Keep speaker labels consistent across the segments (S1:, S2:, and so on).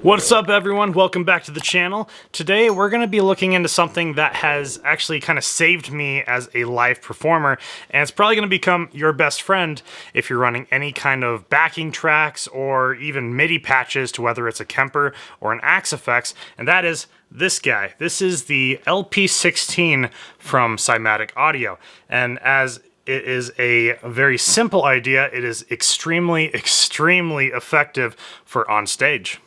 S1: What's up, everyone? Welcome back to the channel. Today we're going to be looking into something that has actually kind of saved me as a live performer, and it's probably going to become your best friend if you're running any kind of backing tracks or even MIDI patches to whether it's a Kemper or an Axe Effects, and that is this guy. This is the LP-16 from Cymatic Audio, and as it is a very simple idea, it is extremely effective for on stage.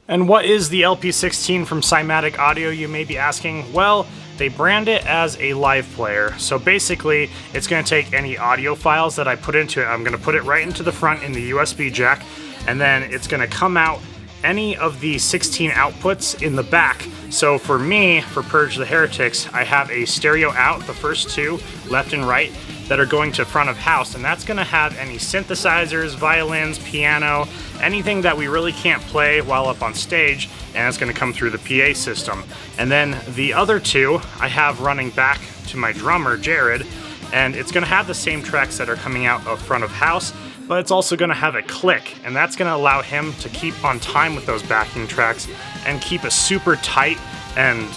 S1: And what is the LP-16 from Cymatic Audio, you may be asking? Well, they brand it as a live player. So basically, it's going to take any audio files that I put into it. I'm going to put it right into the front in the USB jack, and then it's going to come out any of the 16 outputs in the back. So for me, for Purge the Heretics, I have a stereo out, the first two, left and right, that are going to front of house, and that's going to have any synthesizers, violins, piano, anything that we really can't play while up on stage, and it's going to come through the PA system. And then the other two I have running back to my drummer, Jared, and it's going to have the same tracks that are coming out of front of house, but it's also going to have a click, and that's going to allow him to keep on time with those backing tracks and keep a super tight and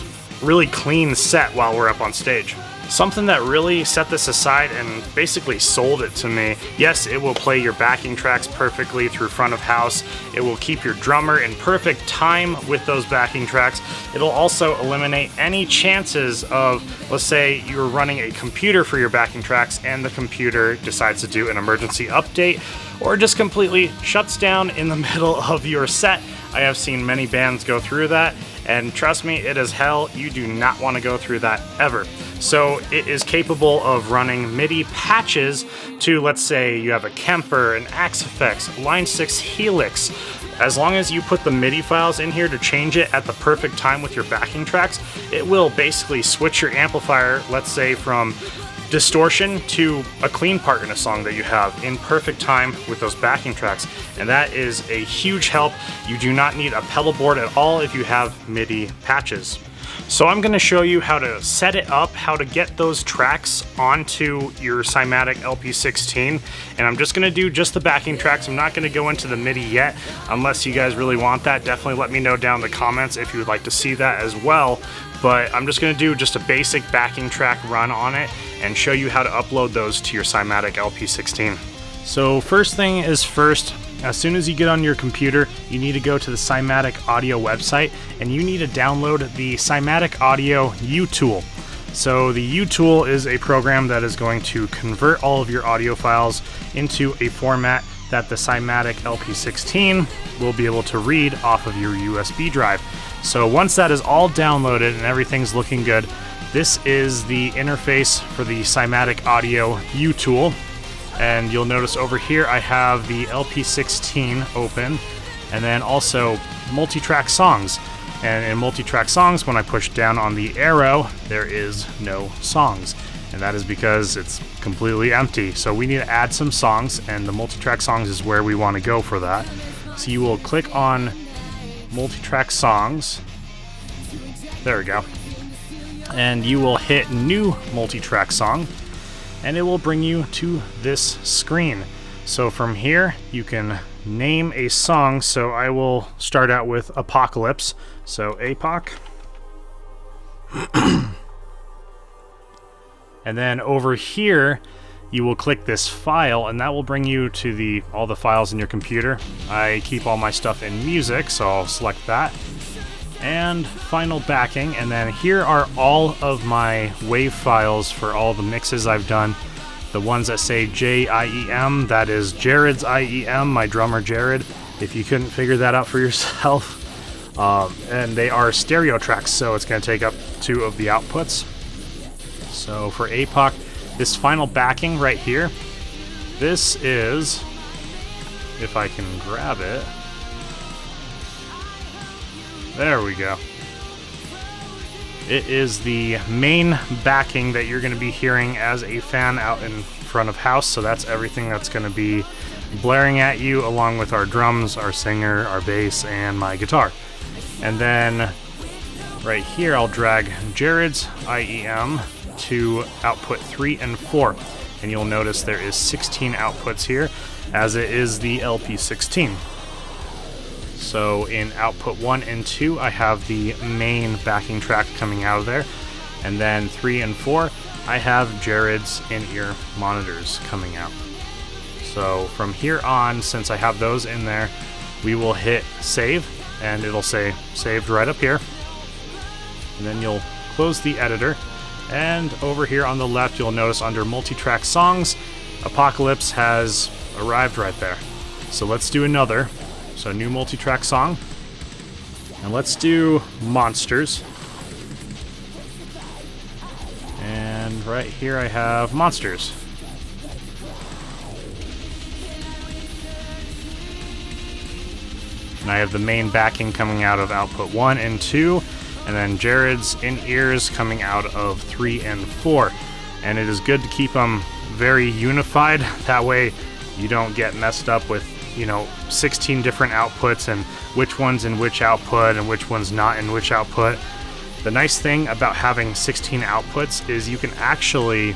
S1: really clean set while we're up on stage. Something that really set this aside and basically sold it to me. Yes, it will play your backing tracks perfectly through front of house. It will keep your drummer in perfect time with those backing tracks. It'll also eliminate any chances of, let's say you're running a computer for your backing tracks and the computer decides to do an emergency update or just completely shuts down in the middle of your set. I have seen many bands go through that, and trust me, it is hell. You do not want to go through that ever. So it is capable of running MIDI patches to, let's say you have a Kemper, an Axe Effects, Line 6 Helix. As long as you put the MIDI files in here to change it at the perfect time with your backing tracks, it will basically switch your amplifier, let's say from distortion to a clean part in a song that you have in perfect time with those backing tracks, and that is a huge help. You do not need a pedal board at all if you have MIDI patches. So I'm going to show you how to set it up, how to get those tracks onto your Cymatic LP-16, and I'm just going to do just the backing tracks. I'm not going to go into the MIDI yet unless you guys really want that. Definitely let me know down in the comments if you would like to see that as well, but I'm just going to do just a basic backing track run on it and show you how to upload those to your Cymatic LP-16. So first thing is first, as soon as you get on your computer, you need to go to the Cymatic Audio website and you need to download the Cymatic Audio Utool. So the Utool is a program that is going to convert all of your audio files into a format that the Cymatic LP-16 will be able to read off of your USB drive. So once that is all downloaded and everything's looking good, this is the interface for the Cymatic Audio Utool. And you'll notice over here I have the LP-16 open, and then also Multitrack Songs. And in Multitrack Songs, when I push down on the arrow, there is no songs. And that is because it's completely empty. So we need to add some songs, and the Multitrack Songs is where we want to go for that. So you will click on Multitrack Songs. There we go. And you will hit New Multitrack Song, and it will bring you to this screen. So from here, you can name a song. So I will start out with Apocalypse. So APOC. And then over here, you will click this file, and that will bring you to all the files in your computer. I keep all my stuff in music, so I'll select that. And final backing, and then here are all of my wave files for all the mixes I've done. The ones that say JIEM, that is Jared's IEM, my drummer Jared, if you couldn't figure that out for yourself. And they are stereo tracks, so it's going to take up 2 of the outputs. So for APOC, this final backing right here, this is, if I can grab it, there we go. It is the main backing that you're going to be hearing as a fan out in front of house, so that's everything that's going to be blaring at you, along with our drums, our singer, our bass, and my guitar. And then right here, I'll drag Jared's IEM to output 3 and 4. And you'll notice there is 16 outputs here, as it is the LP-16. So in output 1 and 2, I have the main backing track coming out of there. And then 3 and 4, I have Jared's in-ear monitors coming out. So from here on, since I have those in there, we will hit save, and it'll say saved right up here. And then you'll close the editor. And over here on the left, you'll notice under Multitrack Songs, Apocalypse has arrived right there. So let's do another. So new Multitrack Song. And let's do Monsters. And right here I have Monsters. And I have the main backing coming out of output 1 and 2. And then Jared's in-ears coming out of 3 and 4. And it is good to keep them very unified. That way you don't get messed up with, 16 different outputs and which one's in which output and which one's not in which output. The nice thing about having 16 outputs is you can actually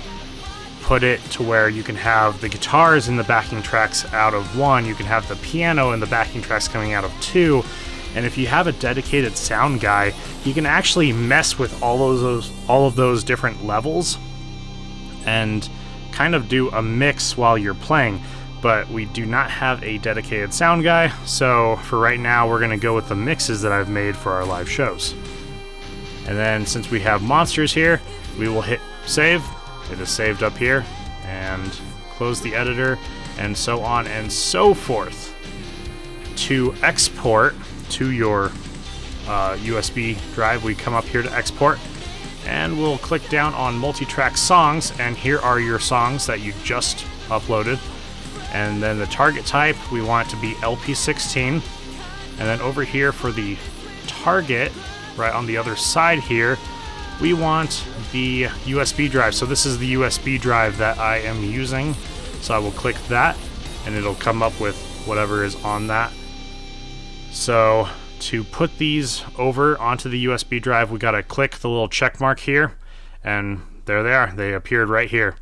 S1: put it to where you can have the guitars in the backing tracks out of 1, you can have the piano in the backing tracks coming out of 2. And if you have a dedicated sound guy, you can actually mess with all of those different levels and kind of do a mix while you're playing. But we do not have a dedicated sound guy, so for right now we're going to go with the mixes that I've made for our live shows. And then since we have Monsters here, we will hit save. It is saved up here, and close the editor, and so on and so forth. To export to your USB drive, we come up here to export, and we'll click down on Multitrack Songs, and here are your songs that you just uploaded. And then the target type, we want it to be LP-16. And then over here for the target, right on the other side here, we want the USB drive. So this is the USB drive that I am using. So I will click that, and it'll come up with whatever is on that. So to put these over onto the USB drive, we gotta click the little check mark here, and there they are. They appeared right here.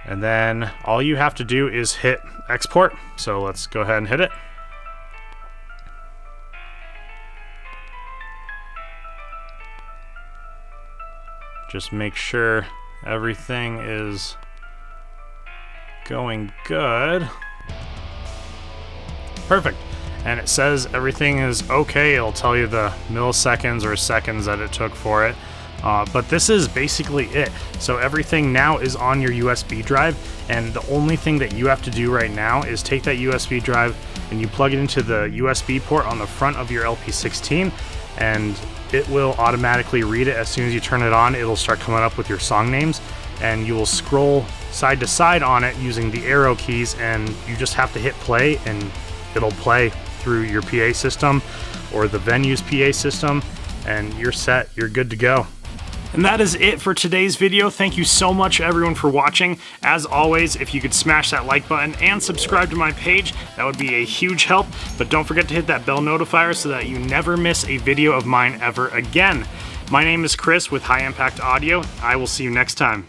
S1: And then all you have to do is hit export. So let's go ahead and hit it. Just make sure everything is going good. Perfect. And it says everything is okay. It'll tell you the milliseconds or seconds that it took for it. But this is basically it. So everything now is on your USB drive, and the only thing that you have to do right now is take that USB drive and you plug it into the USB port on the front of your LP-16, and it will automatically read it. As soon as you turn it on, it'll start coming up with your song names, and you will scroll side to side on it using the arrow keys, and you just have to hit play, and it'll play through your PA system or the venue's PA system, and you're set, you're good to go. And that is it for today's video. Thank you so much everyone for watching. As always, if you could smash that like button and subscribe to my page, that would be a huge help. But don't forget to hit that bell notifier so that you never miss a video of mine ever again. My name is Chris with High Impact Audio. I will see you next time.